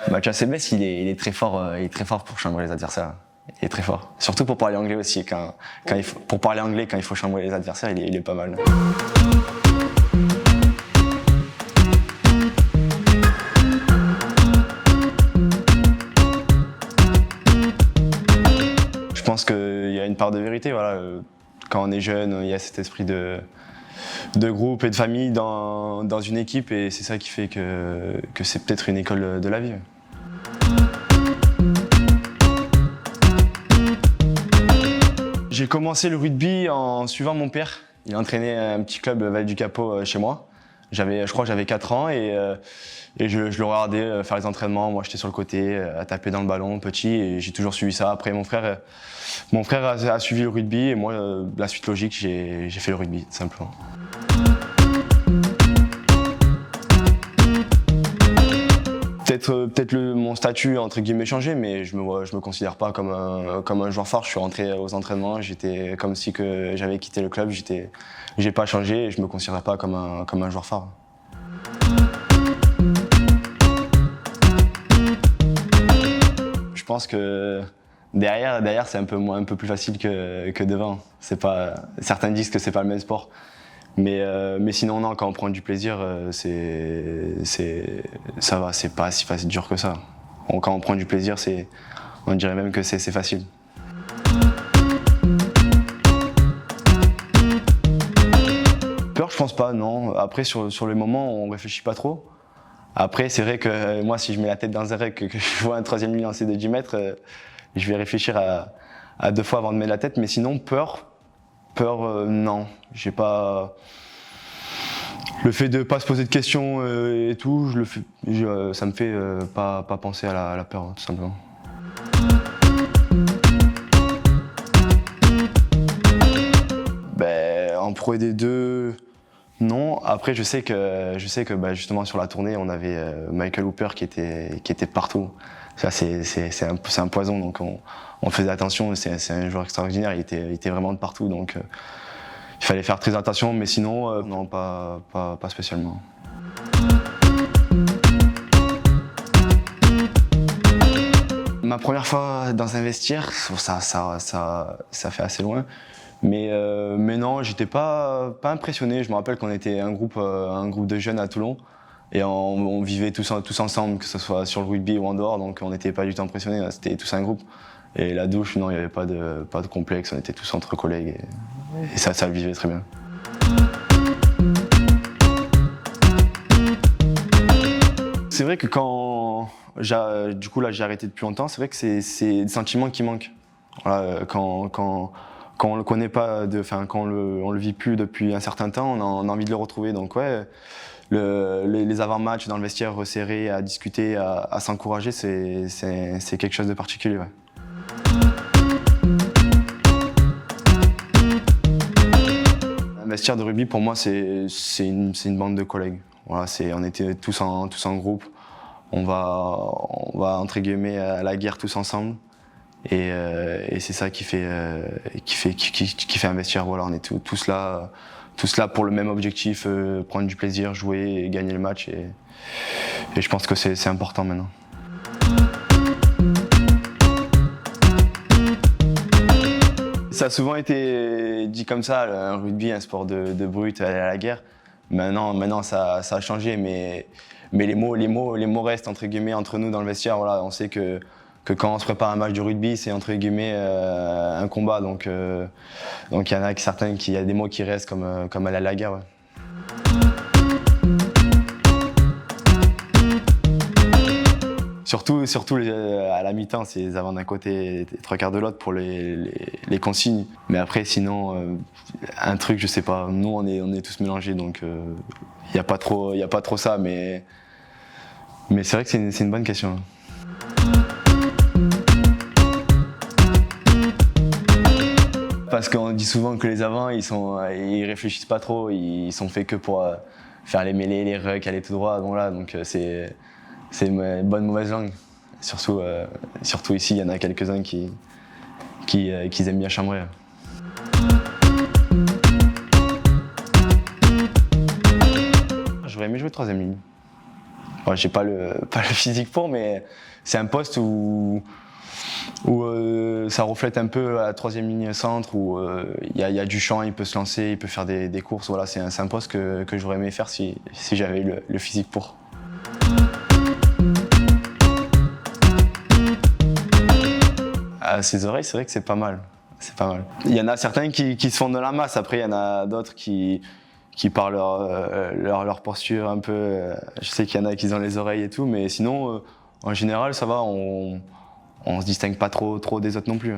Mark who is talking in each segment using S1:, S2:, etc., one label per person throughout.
S1: Mathieu Sebes, il est très fort pour chambrer les adversaires. Il est très fort. Surtout pour parler anglais aussi. Pour parler anglais, quand il faut chambrer les adversaires, il est pas mal. Je pense qu'il y a une part de vérité. Voilà. Quand on est jeune, il y a cet esprit de groupe et de famille dans une équipe, et c'est ça qui fait que c'est peut-être une école de la vie. J'ai commencé le rugby en suivant mon père. Il entraînait un petit club Val du Capot chez moi. Je crois que j'avais 4 ans et je le regardais faire les entraînements. Moi, j'étais sur le côté à taper dans le ballon petit, et j'ai toujours suivi ça. Après, mon frère a suivi le rugby, et moi, la suite logique, j'ai fait le rugby, tout simplement. Peut-être mon statut entre guillemets changé, mais je me considère pas comme un joueur phare. Je suis rentré aux entraînements, j'étais comme si que j'avais quitté le club. J'ai pas changé, et je me considère pas comme un joueur phare. Je pense que derrière c'est un peu plus facile que devant. Certains disent que c'est pas le même sport. Mais sinon, non, quand on prend du plaisir, ça va, c'est pas si facile, dur que ça. Quand on prend du plaisir, on dirait même que c'est facile. Peur, je pense pas, non. Après, sur le moment, on réfléchit pas trop. Après, c'est vrai que moi, si je mets la tête dans un rec, que je vois un troisième ligne lancé de 10 mètres, je vais réfléchir à 2 fois avant de mettre la tête. Mais sinon, peur, non. J'ai pas. Le fait de pas se poser de questions et tout, ça me fait pas penser à la peur, tout simplement. En Pro et D2, non. Après, je sais que justement sur la tournée, on avait Michael Hooper qui était partout. Ça, c'est un poison, donc on faisait attention. C'est un joueur extraordinaire. Il était vraiment de partout, donc. Il fallait faire très attention, mais sinon, non, pas spécialement. Ma première fois dans un vestiaire, ça fait assez loin. Mais non, j'étais pas impressionné. Je me rappelle qu'on était un groupe de jeunes à Toulon, et on vivait tous ensemble, que ce soit sur le rugby ou en dehors, donc on n'était pas du tout impressionnés. C'était tous un groupe. Et la douche, non, il n'y avait pas de complexe, on était tous entre collègues, et ça le vivait très bien. C'est vrai que du coup là j'ai arrêté depuis longtemps, c'est vrai que c'est des sentiments qui manquent. Voilà, quand on le connaît pas, quand on le vit plus depuis un certain temps, on a envie de le retrouver. Donc ouais, les avant-matchs dans le vestiaire resserré, à discuter, à s'encourager, c'est quelque chose de particulier. Ouais. Un vestiaire de rugby, pour moi, c'est une bande de collègues. Voilà, on était tous en groupe. On va entre guillemets à la guerre tous ensemble. Et c'est ça qui fait un vestiaire. Voilà, on est tous là pour le même objectif, prendre du plaisir, jouer et gagner le match. Et je pense que c'est important maintenant. Ça a souvent été dit comme ça, un rugby, un sport de brut, aller à la guerre. Maintenant ça a changé, mais les mots restent entre guillemets entre nous dans le vestiaire. Voilà, on sait que quand on se prépare un match de rugby, c'est entre guillemets un combat. Donc il y en a certains il y a des mots qui restent comme aller à la guerre. Ouais. Surtout à la mi-temps, c'est les avants d'un côté et les 3/4 de l'autre pour les consignes. Mais après, sinon, un truc, je sais pas. Nous, on est tous mélangés, donc il y a pas trop ça. Mais c'est vrai que c'est une bonne question. Parce qu'on dit souvent que les avants, ils réfléchissent pas trop, ils sont faits que pour faire les mêlées, les rucks, aller tout droit. Donc c'est une bonne mauvaise langue. Surtout ici, il y en a quelques-uns qui aiment bien chambrer. J'aurais aimé jouer troisième ligne. Bon, j'ai pas le physique pour, mais c'est un poste où ça reflète un peu la troisième ligne centre, où il y a du champ, il peut se lancer, il peut faire des courses. Voilà, c'est un poste que j'aurais aimé faire si j'avais le physique pour. À ses oreilles, c'est vrai que c'est pas mal. C'est pas mal. Il y en a certains qui se font de la masse, après il y en a d'autres qui par leur posture un peu. Je sais qu'il y en a qui ont les oreilles et tout, mais sinon, en général, ça va, on se distingue pas trop des autres non plus.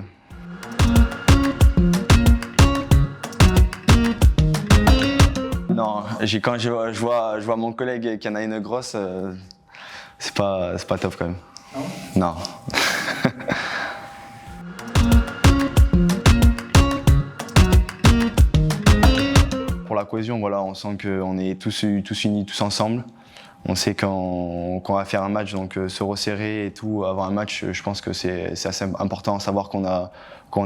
S1: Non, quand je vois mon collègue qui en a une grosse, c'est pas top quand même. Non. Pour la cohésion, voilà, on sent qu'on est tous unis, tous ensemble. On sait qu'on va faire un match, donc se resserrer et tout, avoir un match, je pense que c'est assez important, savoir qu'on a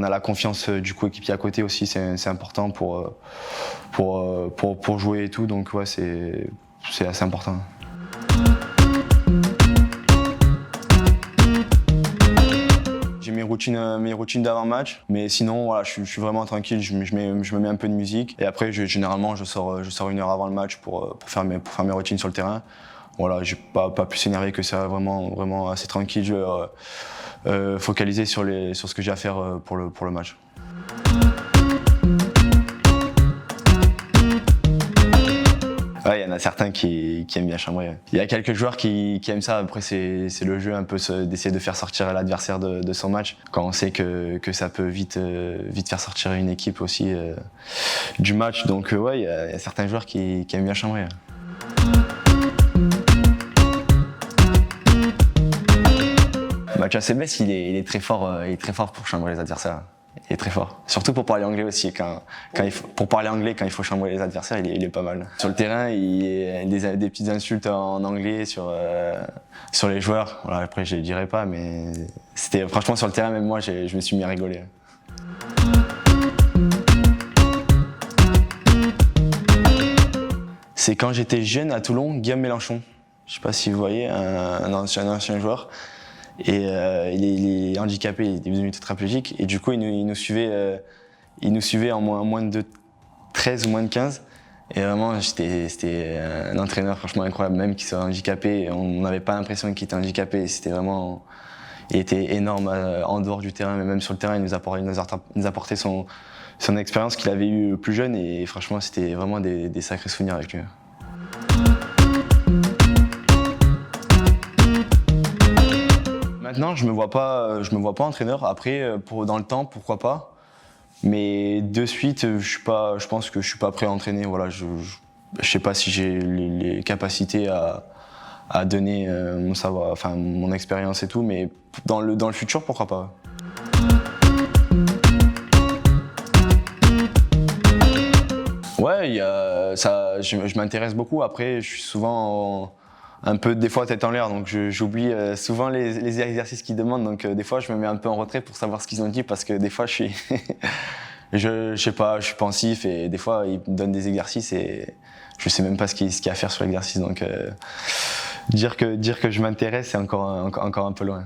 S1: la confiance du coéquipier à côté aussi, c'est important pour jouer et tout, donc ouais, c'est assez important. J'ai mes routines d'avant-match, mais sinon voilà, je suis vraiment tranquille, je me mets un peu de musique et après généralement je sors 1 heure avant le match pour faire mes routines sur le terrain. Voilà, j'ai pas plus énervé que ça, vraiment assez tranquille, je focalisé sur ce que j'ai à faire pour le match. Ouais, il y en a certains qui aiment bien chambrer. Il y a quelques joueurs qui aiment ça. Après, c'est le jeu un peu d'essayer de faire sortir l'adversaire de son match. Quand on sait que ça peut vite faire sortir une équipe aussi du match. Donc ouais, il y a certains joueurs qui aiment bien chambrer. Mathieu Acebes, il est très fort pour chambrer les adversaires. Il est très fort. Surtout pour parler anglais aussi. Pour parler anglais, quand il faut chambrer les adversaires, il est pas mal. Sur le terrain, il y a des petites insultes en anglais sur les joueurs. Voilà, après, je les dirai pas, mais franchement sur le terrain, même moi, je me suis mis à rigoler. C'est quand j'étais jeune à Toulon, Guillaume Mélenchon. Je sais pas si vous voyez, un ancien joueur. Et il est handicapé, il est devenu tétraplégique et du coup il nous suivait en moins de 13 ou moins de 15 et vraiment c'était un entraîneur franchement incroyable, même qu'il soit handicapé, on n'avait pas l'impression qu'il était handicapé, il était énorme en dehors du terrain, mais même sur le terrain il nous apportait son expérience qu'il avait eue plus jeune et franchement c'était vraiment des sacrés souvenirs avec lui. Maintenant, je me vois pas entraîneur. Après, dans le temps, pourquoi pas. Mais de suite, je pense que je suis pas prêt à entraîner. Voilà, je sais pas si j'ai les capacités à donner mon savoir, enfin mon expérience et tout. Mais dans le futur, pourquoi pas. Ouais, je m'intéresse beaucoup. Après, je suis souvent un peu des fois tête en l'air, donc j'oublie souvent les exercices qu'ils demandent, donc des fois je me mets un peu en retrait pour savoir ce qu'ils ont dit parce que des fois je suis je sais pas, je suis pensif et des fois ils me donnent des exercices et je sais même pas ce qu'il y a à faire sur l'exercice, donc dire que je m'intéresse c'est encore un peu loin.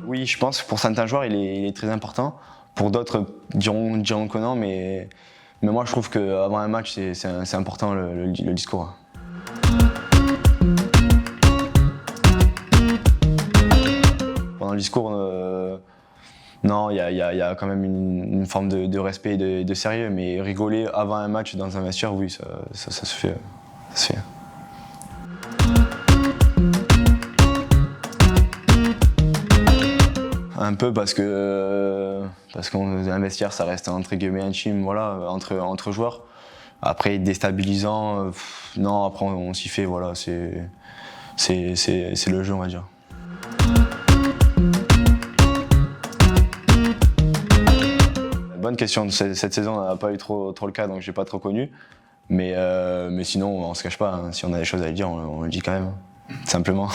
S1: Oui, je pense que pour certains joueurs il est très important, pour d'autres diront que non, mais moi je trouve qu'avant un match c'est important le discours. Pendant le discours, non, il y a quand même une forme de respect et de sérieux, mais rigoler avant un match dans un vestiaire, oui, ça se fait. Un peu parce qu'un vestiaire ça reste entre guillemets intime, voilà, entre joueurs. Après déstabilisant, non, après on s'y fait, voilà, c'est le jeu, on va dire. Bonne question, cette saison on n'a pas eu trop le cas, donc j'ai pas trop connu. Mais sinon on se cache pas, hein. Si on a des choses à dire, on le dit quand même, simplement.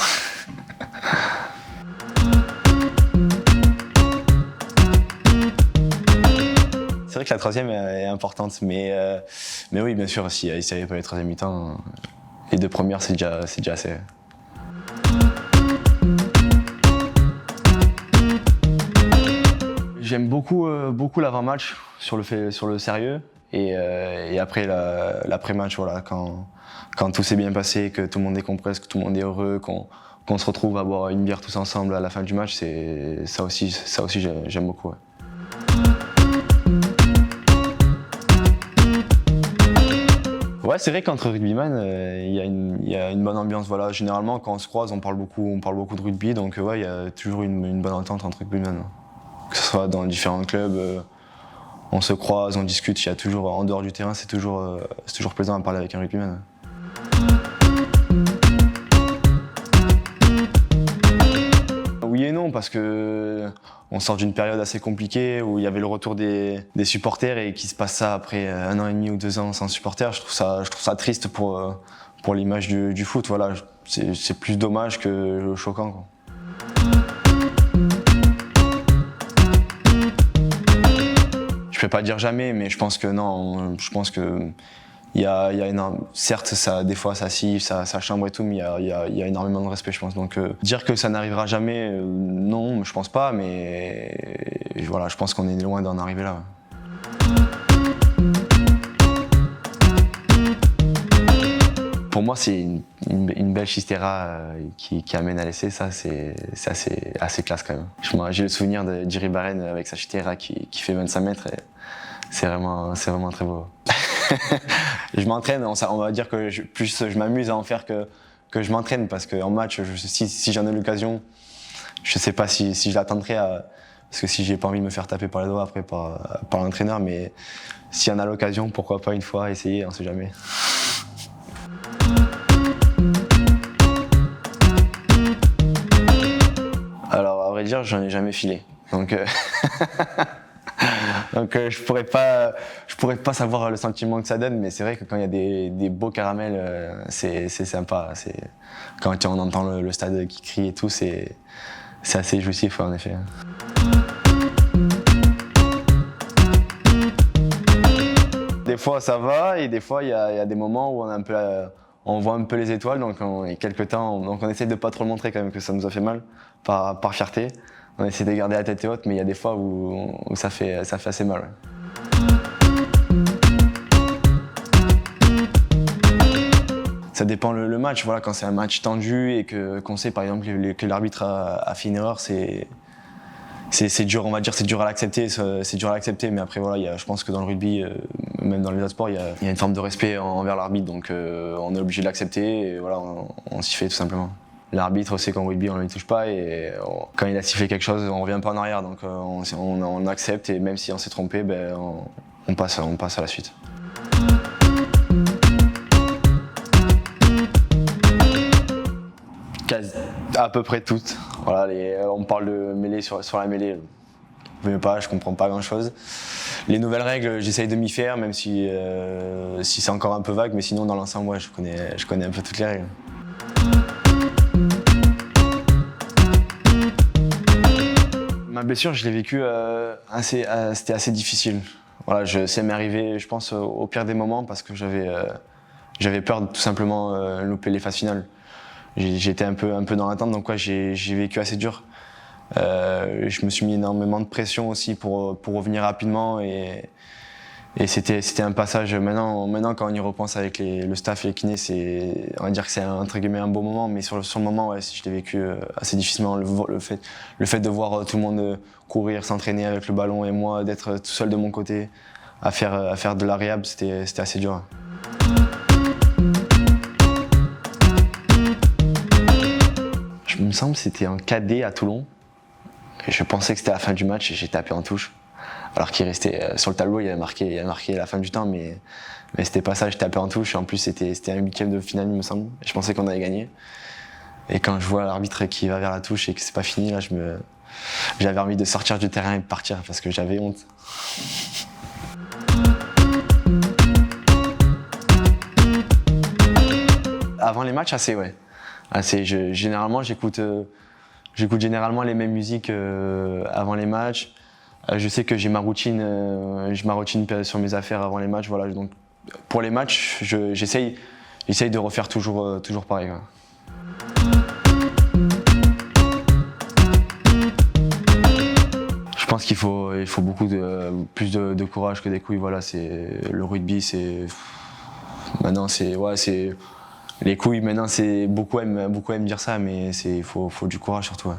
S1: C'est vrai que la troisième est importante, mais oui, bien sûr, s'il n'y avait pas les troisième mi-temps, les deux premières, c'est déjà assez. J'aime beaucoup l'avant-match sur le sérieux et après l'après-match, voilà, quand tout s'est bien passé, que tout le monde est compresse, que tout le monde est heureux, qu'on se retrouve à boire une bière tous ensemble à la fin du match, ça aussi j'aime beaucoup. Ouais. Ouais, c'est vrai qu'entre rugbyman, il y a une bonne ambiance. Voilà, généralement, quand on se croise, on parle beaucoup de rugby, donc ouais, il y a toujours une bonne entente entre rugbyman. Que ce soit dans différents clubs, on se croise, on discute. Il y a toujours, en dehors du terrain, c'est toujours plaisant à parler avec un rugbyman. Oui et non, parce que on sort d'une période assez compliquée où il y avait le retour des supporters et qu'il se passe ça après 1 an et demi ou 2 ans sans supporters. Je trouve ça triste pour l'image du foot. Voilà, c'est plus dommage que choquant, quoi. Je peux pas dire jamais, mais je pense que non. Je pense que il y a certes, des fois ça siffle, ça chambre et tout, mais il y a énormément de respect, je pense. Donc dire que ça n'arrivera jamais, non, je pense pas, mais voilà, je pense qu'on est loin d'en arriver là. Pour moi, c'est une belle chistera qui amène à l'essai. Ça, c'est assez classe quand même. J'ai le souvenir de Djiri Barren avec sa chistera qui fait 25 mètres. Et c'est vraiment très beau. Je m'entraîne, on va dire que je m'amuse à en faire que je m'entraîne, parce qu'en match, si j'en ai l'occasion, je sais pas si je l'attendrai, parce que si j'ai pas envie de me faire taper par les doigts après par l'entraîneur, mais s'il y en a l'occasion, pourquoi pas une fois essayer, on sait jamais. Alors, à vrai dire, j'en ai jamais filé. Donc, je pourrais pas savoir le sentiment que ça donne, mais c'est vrai que quand il y a des beaux caramels, c'est sympa. Quand on entend le stade qui crie et tout, c'est assez jouissif, en effet. Des fois ça va, et des fois il y a des moments où on voit un peu les étoiles, donc il y a quelques temps, donc on essaie de pas trop le montrer quand même, que ça nous a fait mal, par fierté. On essaie de garder la tête haute, mais il y a des fois où ça fait assez mal. Ouais. Ça dépend le match. Voilà, quand c'est un match tendu et qu'on sait par exemple que l'arbitre a fait une erreur, c'est dur, on va dire, c'est dur à l'accepter, mais après voilà, je pense que dans le rugby, même dans les autres sports, il y a une forme de respect envers l'arbitre, donc on est obligé de l'accepter, et voilà, on s'y fait tout simplement. L'arbitre sait qu'en rugby on ne lui touche pas, et quand il a sifflé quelque chose, on revient pas en arrière, donc on accepte, et même si on s'est trompé, on passe à la suite. À peu près toutes. Voilà, on parle de mêlée sur la mêlée. Je ne pas, je comprends pas grand chose. Les nouvelles règles, j'essaye de m'y faire, même si c'est encore un peu vague, mais sinon dans l'ensemble, ouais, je connais un peu toutes les règles. Ma blessure, je l'ai vécue c'était assez difficile. Voilà, ça m'est arrivé, je pense, au pire des moments, parce que j'avais peur de tout simplement louper les phases finales. J'étais un peu dans l'attente, donc ouais, j'ai vécu assez dur. Je me suis mis énormément de pression aussi pour revenir rapidement, et c'était un passage. Maintenant, quand on y repense avec le staff et les kinés, on va dire que c'est entre guillemets un beau moment, mais sur le moment, ouais, je l'ai vécu assez difficilement. Le fait de voir tout le monde courir, s'entraîner avec le ballon, et moi d'être tout seul de mon côté à faire de la réhab, c'était assez dur. Il me semble que c'était un cadet à Toulon. Et je pensais que c'était la fin du match et j'ai tapé en touche. Alors qu'il restait sur le tableau, il avait marqué la fin du temps, mais c'était pas ça, j'ai tapé en touche. Et en plus, c'était un 8e de finale, il me semble. Et je pensais qu'on avait gagné. Et quand je vois l'arbitre qui va vers la touche et que c'est pas fini, là, j'avais envie de sortir du terrain et de partir, parce que j'avais honte. Avant les matchs, assez, ouais. Généralement, j'écoute généralement les mêmes musiques avant les matchs. Je sais que j'ai ma routine sur mes affaires avant les matchs. Voilà, donc pour les matchs, j'essaye de refaire toujours pareil. Ouais. Je pense qu'il faut beaucoup plus de courage que des couilles. Voilà, le rugby, maintenant les couilles. Maintenant, beaucoup aiment dire ça, mais il faut du courage surtout. Ouais.